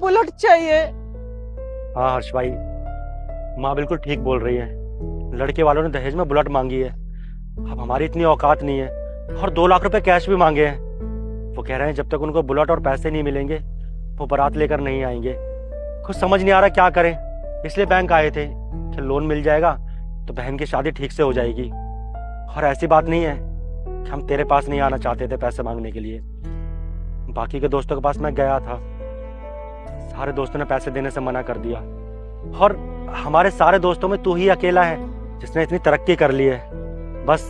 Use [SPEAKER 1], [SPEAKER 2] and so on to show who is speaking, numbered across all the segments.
[SPEAKER 1] Bullet चाहिए।
[SPEAKER 2] हाँ हर्ष भाई, माँ बिल्कुल ठीक बोल रही है। लड़के वालों ने दहेज में बुलेट मांगी है। अब हमारी इतनी औकात नहीं है, और 2 लाख रुपए कैश भी मांगे हैं। वो कह रहे हैं जब तक उनको बुलेट और पैसे नहीं मिलेंगे वो बारात लेकर नहीं आएंगे। कुछ समझ नहीं आ रहा क्या करें, इसलिए बैंक आए थे कि लोन मिल जाएगा तो बहन की शादी ठीक से हो जाएगी। और ऐसी बात नहीं है कि हम तेरे पास नहीं आना चाहते थे पैसे मांगने के लिए। बाकी के दोस्तों के पास मैं गया था, सारे दोस्तों ने पैसे देने से मना कर दिया। और हमारे सारे दोस्तों में तू ही अकेला है जिसने इतनी तरक्की कर ली है। बस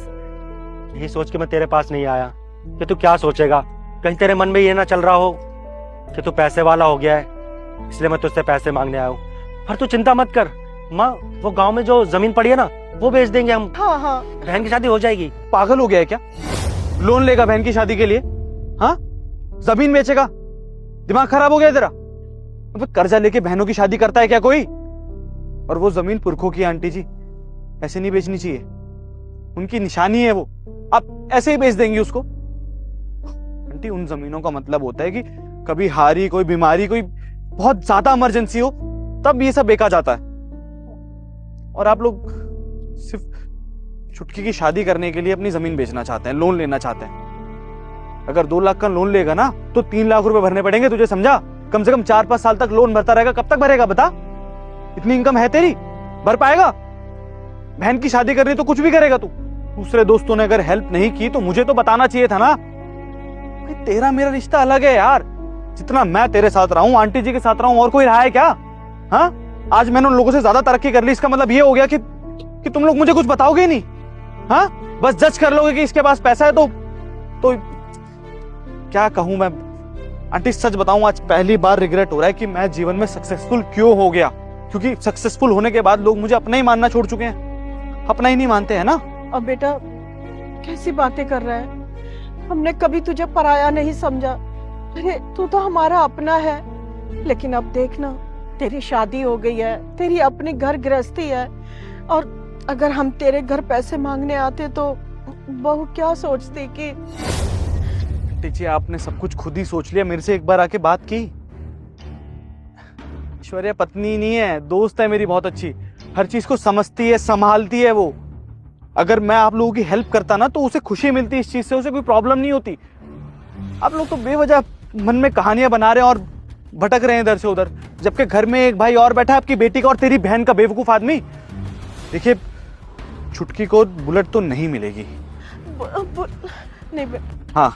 [SPEAKER 2] यही सोच के मैं तेरे पास नहीं आया कि तू क्या सोचेगा। कहीं तेरे मन में ये ना चल रहा हो कि तू पैसे वाला हो गया है, इसलिए मैं तुझसे पैसे मांगने आया हूँ। पर तू चिंता मत कर माँ, वो गांव में जो जमीन पड़ी है ना वो बेच देंगे हम।
[SPEAKER 1] हाँ हाँ,
[SPEAKER 2] बहन की शादी हो जाएगी।
[SPEAKER 3] पागल हो गया है क्या? लोन लेगा बहन की शादी के लिए? हाँ, जमीन बेचेगा? दिमाग खराब हो गया तेरा? अबे कर्जा लेके बहनों की शादी करता है क्या कोई? और वो जमीन पुरखों की, आंटी जी ऐसे नहीं बेचनी चाहिए, उनकी निशानी है वो। आप ऐसे ही बेच देंगी उसको? आंटी, उन जमीनों का मतलब होता है कि कभी हारी, कोई बीमारी, कोई बहुत ज्यादा इमरजेंसी हो तब ये सब बेचा जाता है। और आप लोग सिर्फ छुटकी की शादी करने के लिए अपनी जमीन बेचना चाहते हैं, लोन लेना चाहते हैं। अगर 2 लाख का लोन लेगा ना तो 3 लाख रुपए भरने पड़ेंगे तुझे, समझा? कम से कम 4-5 साल तक लोन भरता रहेगा। कब तक भरेगा बता? इतनी इनकम है तेरी, भर पाएगा? बहन की शादी करनी तो कुछ भी करेगा तू। दूसरे दोस्तों ने अगर हेल्प नहीं की तो मुझे तो बताना चाहिए था ना। तेरा मेरा रिश्ता अलग है यार। जितना मैं तेरे साथ रहा हूं, आंटी जी के साथ रहा हूं, और कोई रहा है क्या? हाँ, आज मैंने उन लोगों से ज्यादा तरक्की कर ली, इसका मतलब ये हो गया कि तुम लोग मुझे कुछ बताओगे ही नहीं? हाँ, बस जज कर लोगे कि इसके पास पैसा है तो क्या कहूं मैं। आंटी सच बताऊं, आज पहली बार रिग्रेट हो रहा है कि मैं जीवन में सक्सेसफुल क्यों हो गया। क्योंकि सक्सेसफुल होने के बाद लोग मुझे अपना ही मानना छोड़ चुके हैं, अपना ही नहीं मानते हैं ना।
[SPEAKER 1] अब बेटा कैसी बातें कर रहा है? हमने कभी तुझे पराया नहीं समझा। अरे तू तो हमारा अपना है। लेकिन अब देखना, तेरी शादी हो गई है, तेरी अपनी घर गृहस्थी है, और अगर हम तेरे घर पैसे मांगने आते तो बहू क्या सोचती कि।
[SPEAKER 3] टीची, आपने सब कुछ खुद ही सोच लिया, मेरे से एक बार आके बात की। ऐश्वर्या पत्नी नहीं है, दोस्त है मेरी बहुत अच्छी, हर चीज को समझती है, संभालती है वो। अगर मैं आप लोगों की हेल्प करता ना तो उसे खुशी मिलती, इस चीज से उसे कोई प्रॉब्लम नहीं होती। आप लोग तो बेवजह मन में कहानियां बना रहे हैं और भटक रहे हैं इधर से उधर, जबकि घर में एक भाई और बैठा है, आपकी बेटी का और तेरी बहन का, बेवकूफ आदमी। देखिए, छुटकी को बुलेट तो नहीं मिलेगी।
[SPEAKER 1] नहीं
[SPEAKER 3] हाँ,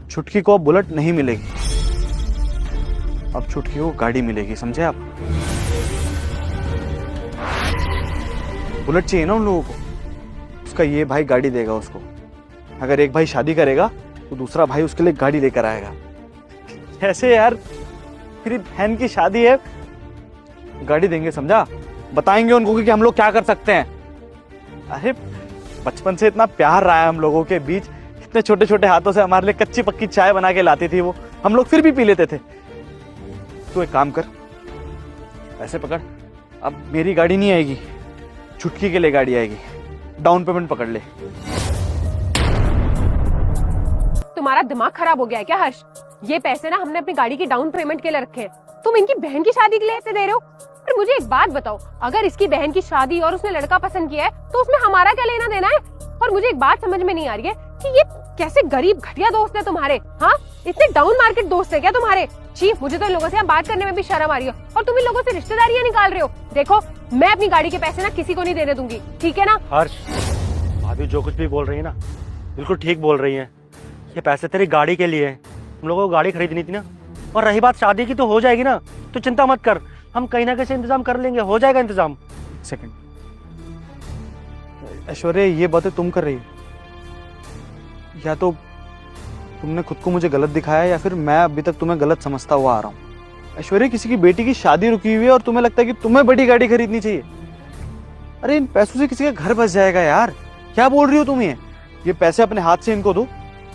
[SPEAKER 3] छुटकी को अब बुलेट नहीं मिलेगी, अब छुटकी को गाड़ी मिलेगी, समझे आप? बुलेट चाहिए ना उन लोगों को, उसका ये भाई गाड़ी देगा उसको। अगर एक भाई शादी करेगा तो दूसरा भाई उसके लिए गाड़ी लेकर आएगा। ऐसे यार, मेरी बहन की शादी है, गाड़ी देंगे, समझा? बताएंगे उनको कि हम लोग क्या कर सकते हैं। अरे बचपन से इतना प्यार रहा है हम लोगों के बीच, इतने छोटे छोटे हाथों से हमारे लिए कच्ची पक्की चाय बना के लाती थी वो, हम लोग फिर भी पी लेते थे। तो एक काम कर, ऐसे पकड़, अब मेरी गाड़ी नहीं आएगी, छुटकी के लिए गाड़ी आएगी, डाउन पेमेंट पकड़ ले।
[SPEAKER 4] तुम्हारा दिमाग खराब हो गया है क्या हर्ष? ये पैसे ना हमने अपनी गाड़ी की डाउन पेमेंट के लिए रखे हैं, तुम इनकी बहन की शादी के लिए ऐसे दे रहे हो? पर मुझे एक बात बताओ, अगर इसकी बहन की शादी और उसने लड़का पसंद किया है तो उसमें हमारा क्या लेना देना है? और मुझे एक बात समझ में नहीं आ रही है कि ये कैसे गरीब घटिया दोस्त है तुम्हारे। हाँ, इतने डाउन मार्केट दोस्त है क्या तुम्हारे? जी, मुझे तो इन लोगों से यहाँ बात करने में भी शर्म आ रही है, और तुम इन लोगों से रिश्तेदारियां निकाल रहे हो। देखो, मैं अपनी गाड़ी के पैसे ना किसी को नहीं देने दूंगी, ठीक है ना?
[SPEAKER 2] हर्ष, भाभी जो कुछ भी बोल रही है ना बिल्कुल ठीक बोल रही है। ये पैसे तेरी गाड़ी के लिए है, हम लोगों को गाड़ी खरीदनी थी ना। और रही बात शादी की, तो हो जाएगी ना, तो चिंता मत कर, हम कहीं ना कहीं इंतजाम कर लेंगे, हो जाएगा इंतजाम।
[SPEAKER 3] सेकंड, ऐश्वर्या ये बातें तुम कर रही हो, या तो तुमने खुद को मुझे गलत दिखाया या फिर मैं अभी तक तुम्हें गलत समझता हुआ आ रहा हूँ। ऐश्वर्या, किसी की बेटी की शादी रुकी हुई है और तुम्हें लगता है कि तुम्हें बड़ी गाड़ी खरीदनी चाहिए। अरे इन पैसों से किसी का घर बस जाएगा यार, क्या बोल रही हो तुम? ये पैसे अपने हाथ से इनको दो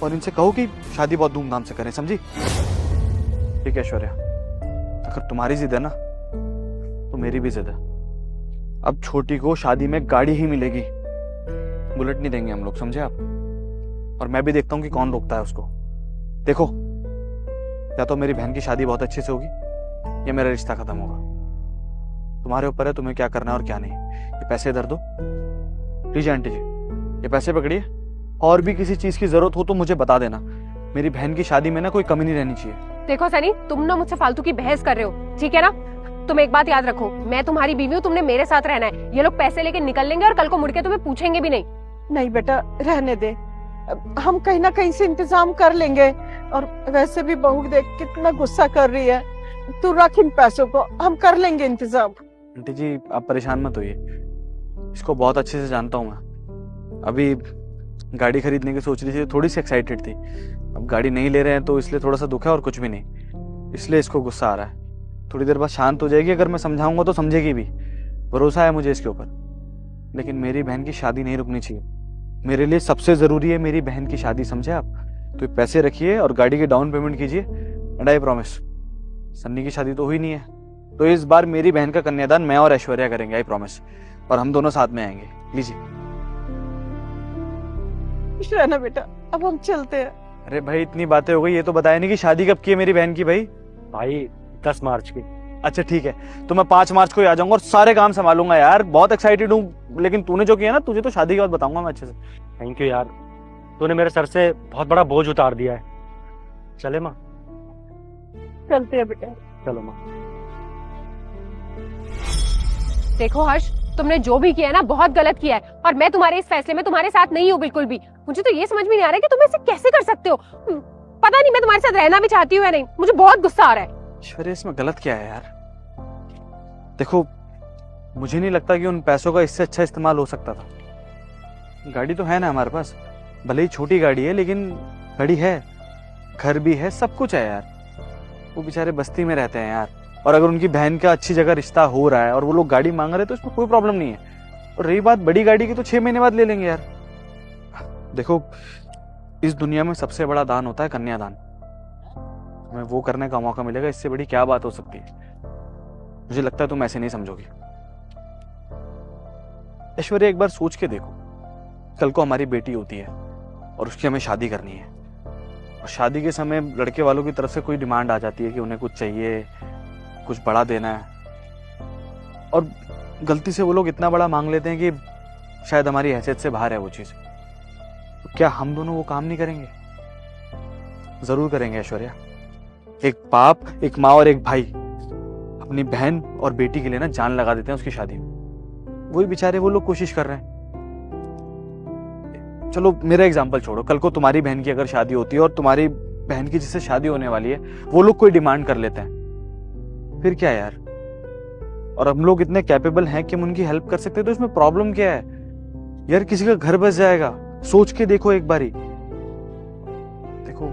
[SPEAKER 3] और इनसे कहो कि शादी बहुत धूमधाम से करें, समझी? ठीक है ऐश्वर्या, अगर तुम्हारी जिद है ना तो मेरी भी जिद है। अब छोटी को शादी में गाड़ी ही मिलेगी, बुलेट नहीं देंगे हम लोग, समझे आप? और मैं भी देखता हूँ कि कौन रोकता है उसको। देखो, या तो मेरी बहन की शादी बहुत अच्छे से होगी या मेरा रिश्ता खत्म होगा। तुम्हारे ऊपर है तुम्हें क्या करना है और क्या नहीं। ये पैसे इधर दो। लीजिए आंटी जी, ये पैसे पकड़िए। और भी किसी चीज की जरूरत हो तो मुझे बता देना। मेरी बहन की शादी में ना कोई कमी नहीं रहनी चाहिए।
[SPEAKER 4] देखो सनी, तुम ना मुझसे फालतू की बहस कर रहे हो, ठीक है ना? तुम एक बात याद रखो, मैं तुम्हारी बीवी हूँ, तुमने मेरे साथ रहना है। ये लोग पैसे लेके निकल लेंगे और कल को मुड़ के तुम्हें पूछेंगे भी नहीं।
[SPEAKER 1] नहीं बेटा, रहने दे, हम कहीं ना कहीं से इंतजाम कर लेंगे। और वैसे भी बहू देख कितना गुस्सा कर रही है, तू रख इन पैसों को, हम कर लेंगे इंतजाम।
[SPEAKER 3] आंटी जी आप परेशान मत होइए, इसको बहुत अच्छे से जानता हूँ मैं। अभी गाड़ी खरीदने की सोच रही थी, थोड़ी सी एक्साइटेड थी। अब गाड़ी नहीं ले रहे हैं तो इसलिए थोड़ा सा दुख है और कुछ भी नहीं। इसलिए इसको गुस्सा आ रहा है। थोड़ी देर बाद शांत हो जाएगी, अगर मैं समझाऊंगा तो समझेगी भी, भरोसा है मुझे इसके ऊपर। लेकिन मेरी बहन की शादी नहीं रुकनी चाहिए। मेरे लिए सबसे जरूरी है मेरी बहन की शादी, समझे आप? तो पैसे रखिए और गाड़ी की डाउन पेमेंट कीजिए, एंड आई प्रॉमिस सन्नी की शादी तो हुई नहीं है, तो इस बार मेरी बहन का कन्यादान मैं और ऐश्वर्या करेंगे, आई प्रॉमिस। और हम दोनों साथ में आएंगे। लीजिए।
[SPEAKER 1] खुश रहना बेटा, अब हम चलते हैं।
[SPEAKER 3] अरे भाई इतनी बातें हो गई, ये तो बताया नहीं कि शादी कब की है मेरी बहन की। भाई
[SPEAKER 2] 10 मार्च की।
[SPEAKER 3] अच्छा ठीक है, तो मैं 5 मार्च को ही आ जाऊंगा और सारे काम संभालूंगा यार। बहुत एक्साइटेड हूँ, लेकिन तूने जो किया ना, तुझे तो शादी के बाद बताऊंगा मैं अच्छे से।
[SPEAKER 2] थैंक यू यार, तूने मेरे सर से बहुत बड़ा बोझ उतार दिया है। चले माँ?
[SPEAKER 1] चलते हैं बेटा।
[SPEAKER 2] चलो माँ।
[SPEAKER 4] देखो हर्ष, तुमने जो भी किया है ना, बहुत गलत किया है। और मैं तुम्हारे इस फैसले में तुम्हारे साथ नहीं हूँ बिल्कुल भी। मुझे तो ये समझ में नहीं आ रहा है कि तुम ऐसे कैसे कर सकते हो। पता नहीं मैं तुम्हारे साथ रहना भी चाहती हूँ या नहीं। मुझे बहुत गुस्सा आ रहा है।
[SPEAKER 3] ऐश्वर्या इसमें गलत क्या है यार? देखो मुझे नहीं लगता कि उन पैसों का इससे अच्छा इस्तेमाल हो सकता था। गाड़ी तो है ना हमारे पास, भले ही छोटी गाड़ी है, लेकिन गाड़ी है, घर भी है, सब कुछ है यार। वो बेचारे बस्ती में रहते हैं यार, और अगर उनकी बहन का अच्छी जगह रिश्ता हो रहा है और वो लोग गाड़ी मांग रहे हैं तो इसमें कोई प्रॉब्लम नहीं है। और रही बात बड़ी गाड़ी की, तो 6 महीने बाद ले लेंगे यार। देखो इस दुनिया में सबसे बड़ा दान होता है कन्यादान। हमें वो करने का मौका मिलेगा, इससे बड़ी क्या बात हो सकती है? मुझे लगता है तुम ऐसे नहीं समझोगी। ऐश्वर्या एक बार सोच के देखो, कल को हमारी बेटी होती है और उसकी हमें शादी करनी है, और शादी के समय लड़के वालों की तरफ से कोई डिमांड आ जाती है कि उन्हें कुछ चाहिए, कुछ बड़ा देना है, और गलती से वो लोग इतना बड़ा मांग लेते हैं कि शायद हमारी हैसियत से बाहर है वो चीज। तो क्या हम दोनों वो काम नहीं करेंगे? जरूर करेंगे ऐश्वर्या। एक बाप, एक माँ और एक भाई अपनी बहन और बेटी के लिए ना जान लगा देते हैं उसकी शादी में। वही बेचारे वो लोग कोशिश कर रहे हैं। चलो मेरा एग्जांपल छोड़ो, कल को तुम्हारी बहन की अगर शादी होती है और तुम्हारी बहन की जिससे शादी होने वाली है वो लोग कोई डिमांड कर लेते हैं, फिर क्या यार? और हम लोग इतने कैपेबल हैं कि हम उनकी हेल्प कर सकते हैं, तो इसमें प्रॉब्लम क्या है यार? किसी का घर बस जाएगा, सोच के देखो एक बारी। देखो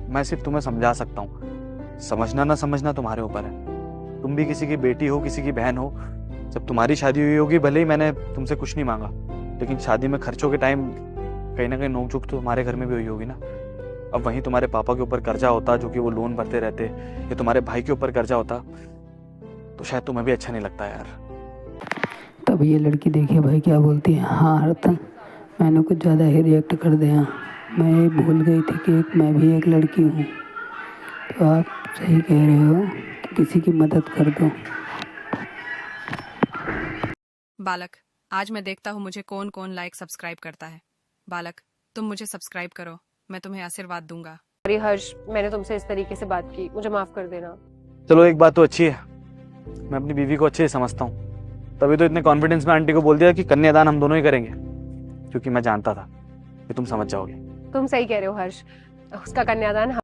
[SPEAKER 3] मैं सिर्फ तुम्हें समझा सकता हूँ, समझना ना समझना तुम्हारे ऊपर है। तुम भी किसी की बेटी हो, किसी की बहन हो। जब तुम्हारी शादी हुई होगी, भले ही मैंने तुमसे कुछ नहीं मांगा, लेकिन शादी में खर्चों के टाइम कहीं ना कहीं नोक झोंक तो तुम्हारे घर में भी हुई होगी ना। अब वहीं तुम्हारे पापा के ऊपर कर्जा होता जो कि वो लोन भरते रहते, या तुम्हारे भाई के ऊपर कर्जा होता, तो शायद तुम्हें भी अच्छा नहीं लगता यार।
[SPEAKER 5] तब ये लड़की देखिए भाई क्या बोलती है। हाँ अर्थ, मैंने कुछ ज़्यादा ही रिएक्ट कर दिया। मैं ये भूल गई थी कि मैं भी एक लड़की हूँ। तो आप सही कह रहे हो कि किसी की मदद कर दो।
[SPEAKER 6] बालक, आज मैं देखता हूँ मुझे कौन कौन लाइक सब्सक्राइब करता है। बालक, तुम मुझे सब्सक्राइब करो, मैं तुम्हें आशीर्वाद दूंगा।
[SPEAKER 4] अरे हर्ष, मैंने तुमसे इस तरीके से बात की, मुझे माफ कर देना।
[SPEAKER 3] चलो एक बात तो अच्छी है, मैं अपनी बीवी को अच्छे से समझता हूँ, तभी तो इतने कॉन्फिडेंस में आंटी को बोल दिया कि कन्यादान हम दोनों ही करेंगे, क्योंकि मैं जानता था कि तुम समझ जाओगे।
[SPEAKER 4] तुम सही कह रहे हो हर्ष, उसका कन्यादान